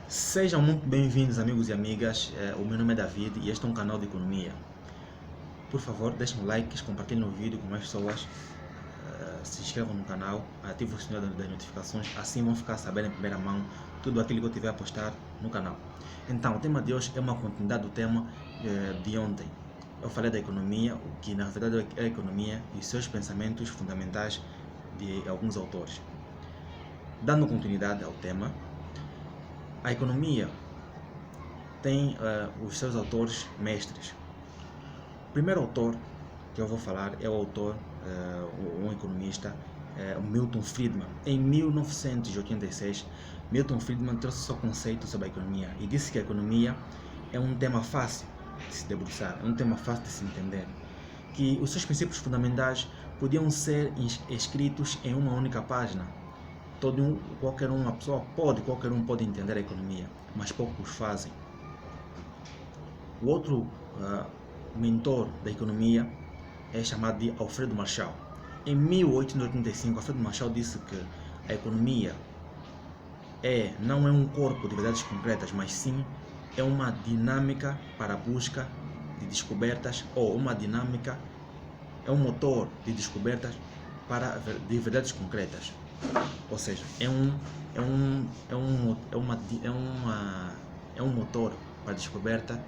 Sejam muito bem-vindos, amigos e amigas. O meu nome é David e este é um canal de economia. Por favor, deixem likes, compartilhem o vídeo com mais pessoas, se inscrevam no canal, ativem o sininho das notificações, assim vão ficar sabendo em primeira mão tudo aquilo que eu tiver a postar no canal. Então, o tema de hoje é uma continuidade do tema de ontem. Eu falei da economia, o que na verdade é a economia e seus pensamentos fundamentais de alguns autores. Dando continuidade ao tema, a economia tem os seus autores mestres. O primeiro autor que eu vou falar é o autor, um economista, Milton Friedman. Em 1986, Milton Friedman trouxe o seu conceito sobre a economia e disse que a economia é um tema fácil de se debruçar, é um tema fácil de se entender, que os seus princípios fundamentais podiam ser escritos em uma única página. Qualquer um pode entender a economia, mas poucos fazem. O outro mentor da economia é chamado de Alfredo Marshall. Em 1885, Alfredo Marshall disse que a economia não é um corpo de verdades concretas, mas sim é uma dinâmica para a busca de descobertas, ou uma dinâmica, é um motor de descobertas de verdades concretas. Ou seja, é um motor para a descoberta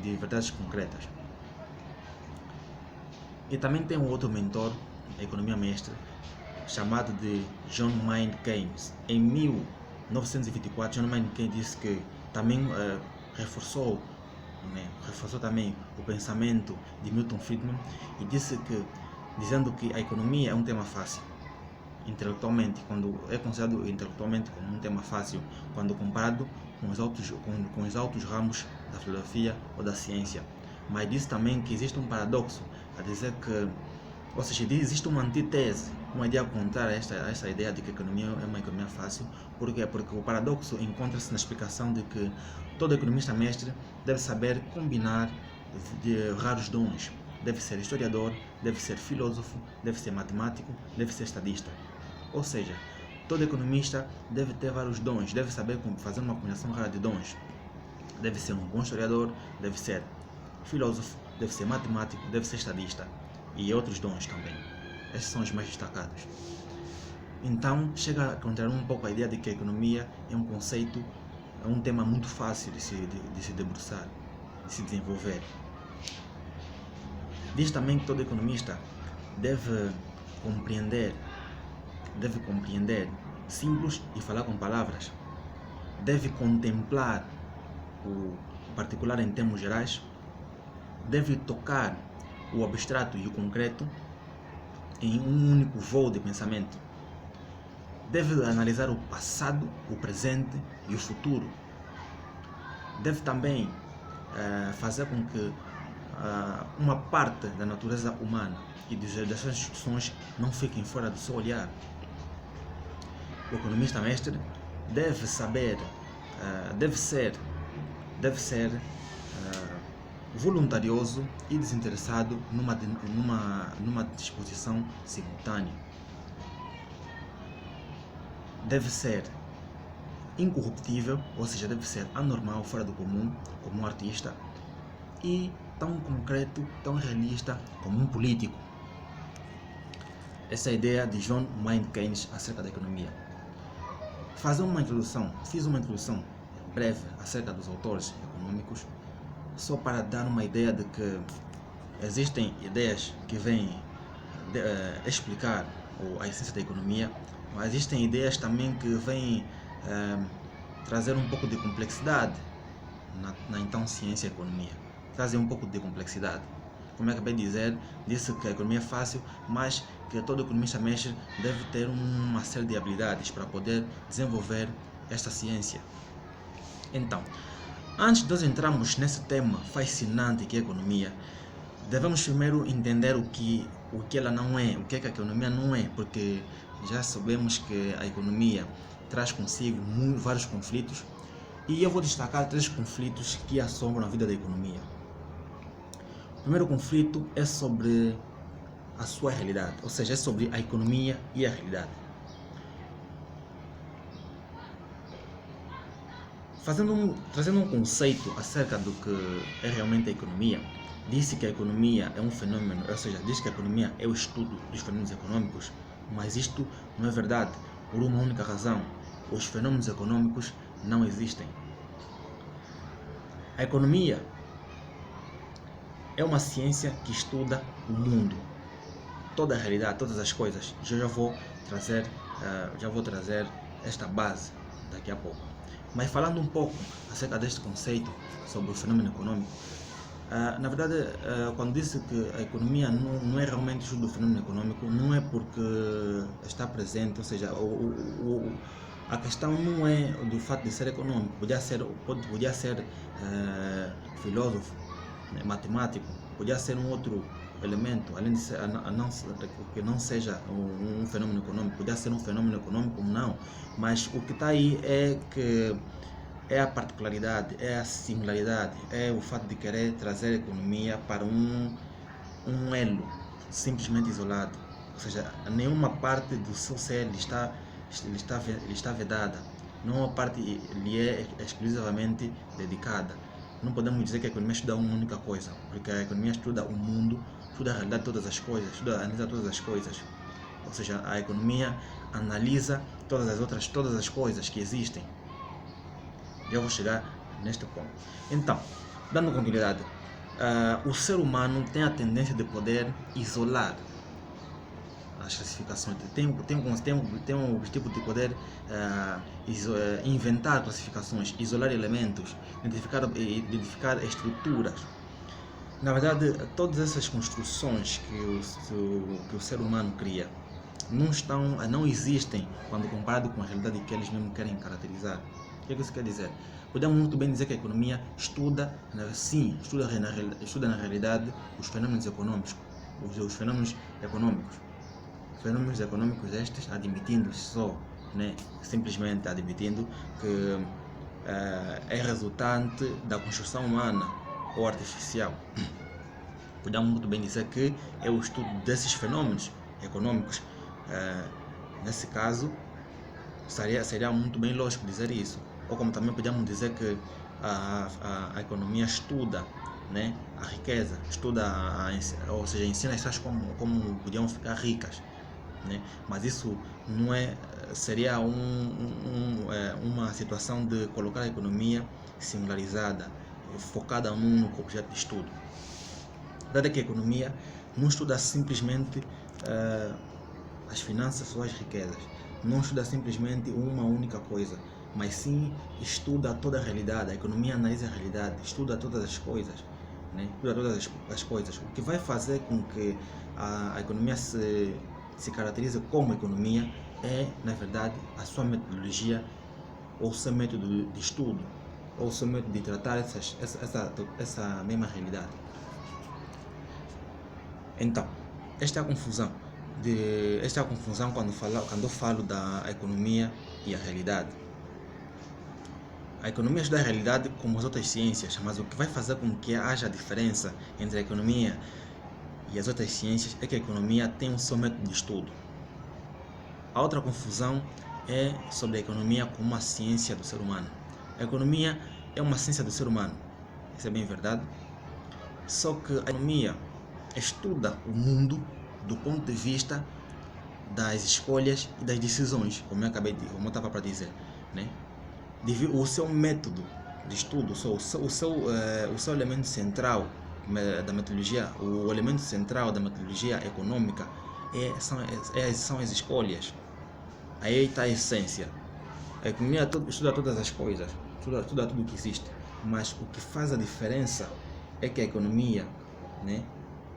de verdades concretas. E também tem um outro mentor, economia mestre, chamado de John Maynard Keynes. Em 1924, John Maynard Keynes disse que também reforçou também o pensamento de Milton Friedman e dizendo que a economia é um tema fácil intelectualmente, quando é considerado intelectualmente como um tema fácil quando comparado com os outros ramos da filosofia ou da ciência. Mas diz também que existe um paradoxo a dizer que, ou seja, existe uma antítese, uma ideia contrária a essa ideia de que a economia é uma economia fácil. Por quê? Porque o paradoxo encontra-se na explicação de que todo economista mestre deve saber combinar de raros dons. Deve ser historiador, deve ser filósofo, deve ser matemático, deve ser estadista. Ou seja, todo economista deve ter vários dons, deve saber fazer uma combinação rara de dons. Deve ser um bom historiador, deve ser filósofo, deve ser matemático, deve ser estadista e outros dons também. Esses são os mais destacados. Então, chega a contrariar um pouco a ideia de que a economia é um conceito, é um tema muito fácil de se debruçar, de se desenvolver. Diz também que todo economista deve compreender símbolos e falar com palavras, deve contemplar o particular em termos gerais, deve tocar o abstrato e o concreto em um único voo de pensamento, deve analisar o passado, o presente e o futuro, deve também fazer com que uma parte da natureza humana e das suas instituições não fiquem fora do seu olhar. O economista mestre deve ser voluntarioso e desinteressado numa disposição simultânea. Deve ser incorruptível, ou seja, deve ser anormal, fora do comum, como um artista, e tão concreto, tão realista como um político. Essa é a ideia de John Maynard Keynes acerca da economia. Fiz uma introdução breve acerca dos autores econômicos, só para dar uma ideia de que existem ideias que vêm explicar a essência da economia, mas existem ideias também que vêm trazer um pouco de complexidade na então ciência e economia. Trazem um pouco de complexidade. Como eu acabei de dizer, disse que a economia é fácil, mas que todo economista mestre deve ter uma série de habilidades para poder desenvolver esta ciência. Então, antes de nós entrarmos nesse tema fascinante que é a economia, devemos primeiro entender o que ela não é, o que a economia não é, porque já sabemos que a economia traz consigo vários conflitos, e eu vou destacar 3 conflitos que assombram a vida da economia. O primeiro conflito é sobre a sua realidade, ou seja, é sobre a economia e a realidade. Trazendo um conceito acerca do que é realmente a economia, disse que a economia é um fenômeno, ou seja, diz que a economia é o estudo dos fenômenos econômicos, mas isto não é verdade, por uma única razão: os fenômenos econômicos não existem. A economia é uma ciência que estuda o mundo, toda a realidade, todas as coisas. Já vou trazer esta base daqui a pouco. Mas falando um pouco acerca deste conceito sobre o fenômeno econômico, na verdade, quando disse que a economia não é realmente o estudo do fenômeno econômico, não é porque está presente, ou seja, a questão não é do fato de ser econômico, podia ser filósofo, matemático, podia ser um outro elemento, além de ser, que não seja um fenômeno econômico, podia ser um fenômeno econômico, não, mas o que está aí é que é a particularidade, é a singularidade, é o fato de querer trazer a economia para um elo simplesmente isolado, ou seja, nenhuma parte do seu ser lhe está vedada, nenhuma parte lhe é exclusivamente dedicada. Não podemos dizer que a economia estuda uma única coisa, porque a economia estuda o mundo, estuda a realidade de todas as coisas, analisa todas as coisas. Ou seja, a economia analisa todas as coisas que existem. Eu vou chegar neste ponto. Então, dando continuidade, o ser humano tem a tendência de poder isolar as classificações, tem o objetivo de poder inventar classificações, isolar elementos, identificar estruturas. Na verdade, todas essas construções que o ser humano cria não existem quando comparado com a realidade que eles mesmos querem caracterizar. O que isso quer dizer? Podemos muito bem dizer que a economia estuda na realidade os fenômenos econômicos, fenômenos econômicos estes simplesmente admitindo que é resultante da construção humana ou artificial. Podemos muito bem dizer que é o estudo desses fenômenos econômicos. Nesse caso, seria muito bem lógico dizer isso. Ou como também podemos dizer que a economia estuda, né, a riqueza, ou seja, ensina as pessoas como podiam ficar ricas, né? Mas isso não seria uma situação de colocar a economia singularizada, focada num único objeto de estudo. A verdade é que a economia não estuda simplesmente as finanças ou as riquezas, não estuda simplesmente uma única coisa, mas sim estuda toda a realidade. A economia analisa a realidade, estuda todas as coisas, né? Estuda todas as coisas, o que vai fazer com que a economia se caracterize como economia é, na verdade, a sua metodologia, ou seu método de estudo, ou seu método de tratar essa mesma realidade. Então, esta é a confusão quando eu falo da economia e a realidade. A economia estuda a realidade como as outras ciências, mas o que vai fazer com que haja diferença entre a economia e as outras ciências é que a economia tem o seu método de estudo. A outra confusão é sobre a economia como uma ciência do ser humano. A economia é uma ciência do ser humano, isso é bem verdade, só que a economia estuda o mundo do ponto de vista das escolhas e das decisões, como eu estava para dizer, né? O seu método de estudo, o seu elemento central da metodologia, o elemento central da metodologia econômica são as escolhas. Aí está a essência. A economia estuda todas as coisas, estuda tudo que existe, mas o que faz a diferença é que a economia, né,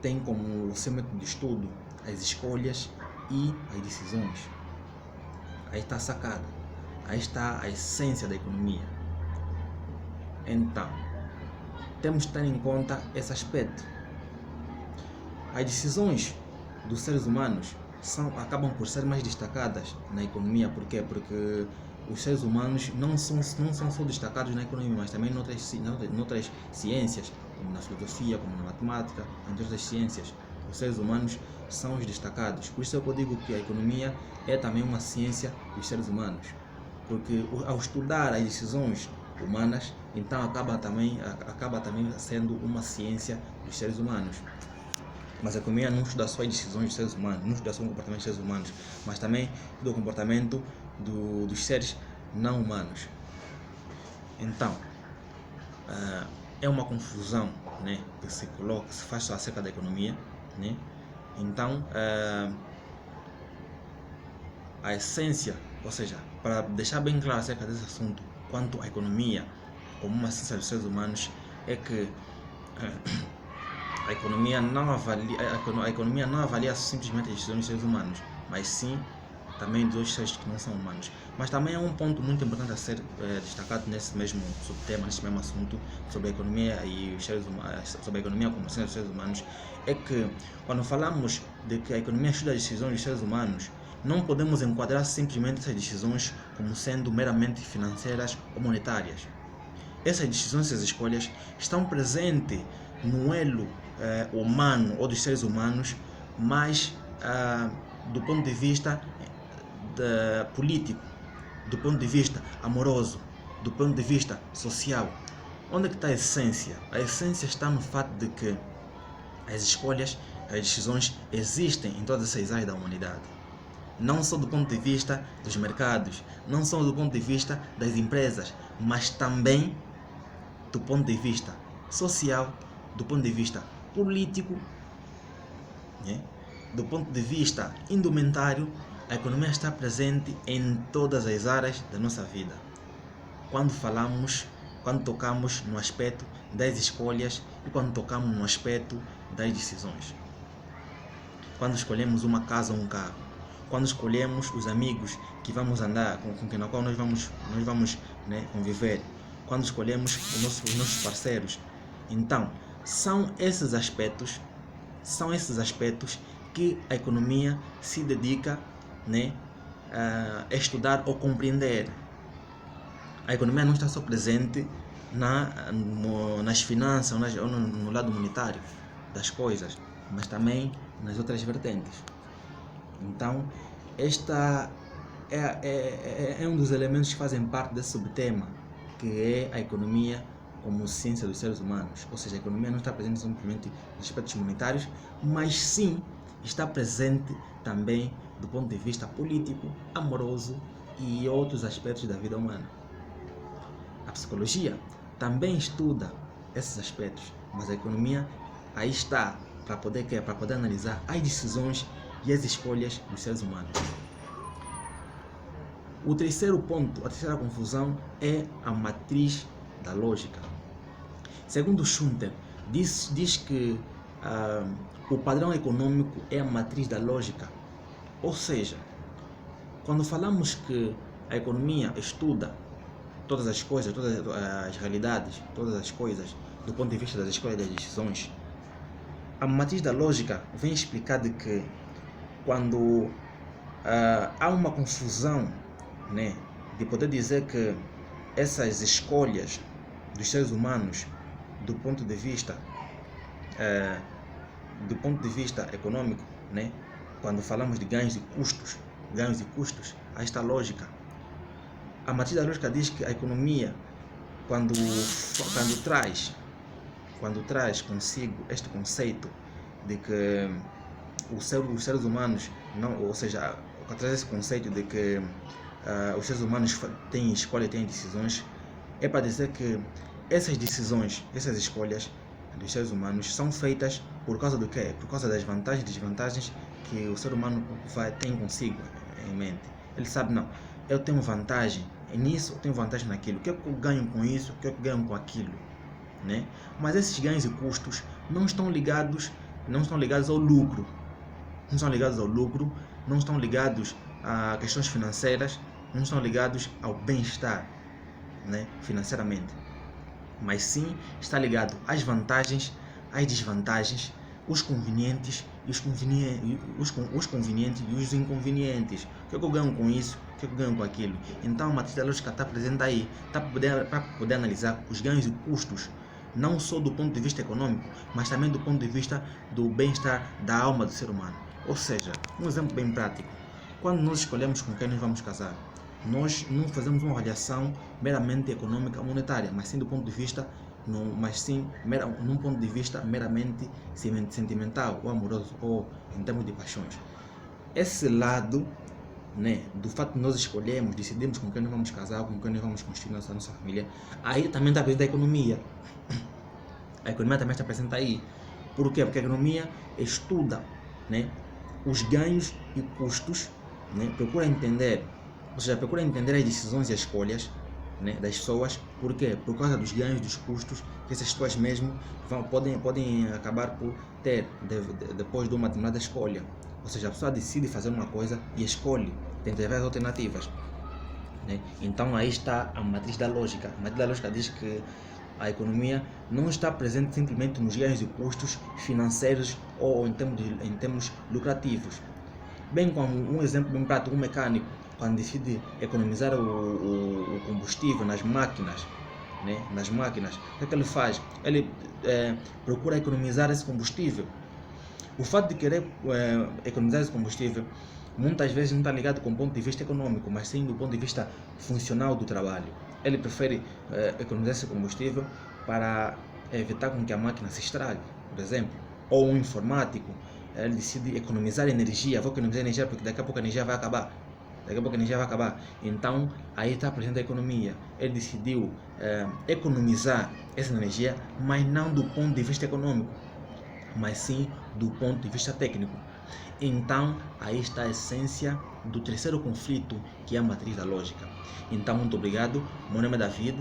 tem como seu método de estudo as escolhas e as decisões. Aí está a sacada, aí está a essência da economia. Então, temos que ter em conta esse aspecto. As decisões dos seres humanos acabam por ser mais destacadas na economia. Por quê? Porque os seres humanos não são só destacados na economia, mas também noutras ciências, como na filosofia, como na matemática, entre outras ciências. Os seres humanos são os destacados. Por isso é que eu digo que a economia é também uma ciência dos seres humanos. Porque ao estudar as decisões humanas, então acaba também sendo uma ciência dos seres humanos. Mas a economia não estuda só as decisões dos seres humanos, não estuda só o comportamento dos seres humanos, mas também estuda o comportamento dos seres não humanos. Então, é uma confusão, né, que se faz acerca da economia, né? Então, a essência, ou seja, para deixar bem claro acerca desse assunto, quanto à economia como uma ciência dos seres humanos, é que a economia não avalia simplesmente as decisões dos seres humanos, mas sim também dos outros seres que não são humanos. Mas também é um ponto muito importante a ser destacado nesse mesmo subtema, nesse mesmo assunto sobre a economia e os seres humanos, sobre a economia como ciência dos seres humanos, é que quando falamos de que a economia estuda as decisões dos seres humanos, não podemos enquadrar simplesmente essas decisões como sendo meramente financeiras ou monetárias. Essas decisões, essas escolhas estão presentes no elo humano ou dos seres humanos, mas do ponto de vista político, do ponto de vista amoroso, do ponto de vista social. Onde é que está a essência? A essência está no fato de que as escolhas, as decisões existem em todas essas áreas da humanidade. Não só do ponto de vista dos mercados, não só do ponto de vista das empresas, mas também do ponto de vista social, do ponto de vista político, né? Do ponto de vista indumentário. A economia está presente em todas as áreas da nossa vida. Quando tocamos no aspecto das escolhas e quando tocamos no aspecto das decisões. Quando escolhemos uma casa ou um carro, quando escolhemos os amigos que vamos andar, com qual nós vamos né, conviver, quando escolhemos os nossos parceiros. Então, são esses aspectos que a economia se dedica, né, a estudar ou compreender. A economia não está só presente nas finanças ou no lado monetário das coisas, mas também nas outras vertentes. Então, esta é um dos elementos que fazem parte desse subtema, que é a economia como ciência dos seres humanos. Ou seja, a economia não está presente simplesmente nos aspectos monetários, mas sim está presente também do ponto de vista político, amoroso e outros aspectos da vida humana. A psicologia também estuda esses aspectos, mas a economia aí está para poder analisar as decisões e as escolhas dos seres humanos. O terceiro ponto, a terceira confusão é a matriz da lógica. Segundo Schumpeter, diz que o padrão econômico é a matriz da lógica. Ou seja, quando falamos que a economia estuda todas as coisas, todas as realidades, todas as coisas, do ponto de vista das escolhas e das decisões, a matriz da lógica vem explicar de que quando há uma confusão, né, de poder dizer que essas escolhas dos seres humanos do ponto de vista econômico, né, quando falamos de ganhos e custos, há esta lógica. A matriz da lógica diz que a economia, quando traz consigo este conceito de que os seres humanos não, ou seja, traz esse conceito de que os seres humanos têm escolha e têm decisões, é para dizer que essas decisões, essas escolhas dos seres humanos são feitas por causa do quê? Por causa das vantagens e desvantagens que o ser humano tem consigo em mente. Ele sabe, não, eu tenho vantagem nisso, eu tenho vantagem naquilo, o que é que eu ganho com isso, o que é que eu ganho com aquilo, né? Mas esses ganhos e custos não estão ligados ao lucro, não estão ligados a questões financeiras, não estão ligados ao bem-estar, né, financeiramente, mas sim está ligado às vantagens, às desvantagens, os convenientes e os inconvenientes. O que é que eu ganho com isso? O que é que eu ganho com aquilo? Então a matriz da lógica está presente aí, para poder analisar os ganhos e custos, não só do ponto de vista econômico, mas também do ponto de vista do bem-estar da alma do ser humano. Ou seja, um exemplo bem prático: quando nós escolhemos com quem nós vamos casar, nós não fazemos uma avaliação meramente econômica monetária, mas sim do ponto de vista num ponto de vista meramente sentimental ou amoroso, ou em termos de paixões. Esse lado, né, do fato de nós escolhermos, decidimos com quem nós vamos casar, com quem nós vamos construir nossa família, aí também está presente a economia. A economia também está presente aí. Por quê? Porque a economia estuda, né, os ganhos e custos, né, procura entender as decisões e as escolhas, né, das pessoas. Por quê? Por causa dos ganhos, dos custos que essas pessoas mesmo podem acabar por ter depois de uma determinada escolha. Ou seja, a pessoa decide fazer uma coisa e escolhe, tem várias alternativas, né? Então aí está a matriz da lógica. A matriz da lógica diz que a economia não está presente simplesmente nos ganhos e custos financeiros ou em termos lucrativos. Bem como um exemplo bem prático, um mecânico, quando decide economizar o combustível nas máquinas, né? O que ele faz? Ele procura economizar esse combustível. O fato de querer economizar esse combustível muitas vezes não está ligado com o ponto de vista econômico, mas sim do ponto de vista funcional do trabalho. Ele prefere economizar esse combustível para evitar com que a máquina se estrague, por exemplo. Ou um informático, ele decide economizar energia. Vou economizar energia porque daqui a pouco a energia vai acabar. Então, aí está presente a economia. Ele decidiu economizar essa energia, mas não do ponto de vista econômico, mas sim do ponto de vista técnico. Então, aí está a essência do terceiro conflito, que é a matriz da lógica. Então, muito obrigado. Meu nome é David.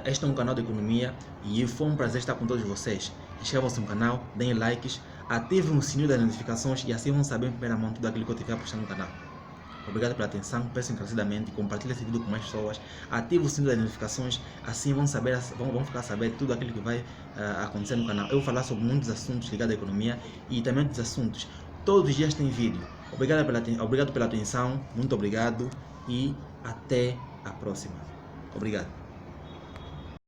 Este é um canal de economia e foi um prazer estar com todos vocês. Inscrevam-se no canal, deem likes, ativem o sininho das notificações e assim vão saber em primeira mão tudo aquilo que eu tiver postando no canal. Obrigado pela atenção, peço encarecidamente, compartilhe esse vídeo com mais pessoas, ative o sininho das notificações, assim vão ficar a saber tudo aquilo que vai acontecer no canal. Eu vou falar sobre muitos assuntos ligados à economia e também outros assuntos. Todos os dias tem vídeo. Obrigado pela atenção, muito obrigado e até a próxima. Obrigado.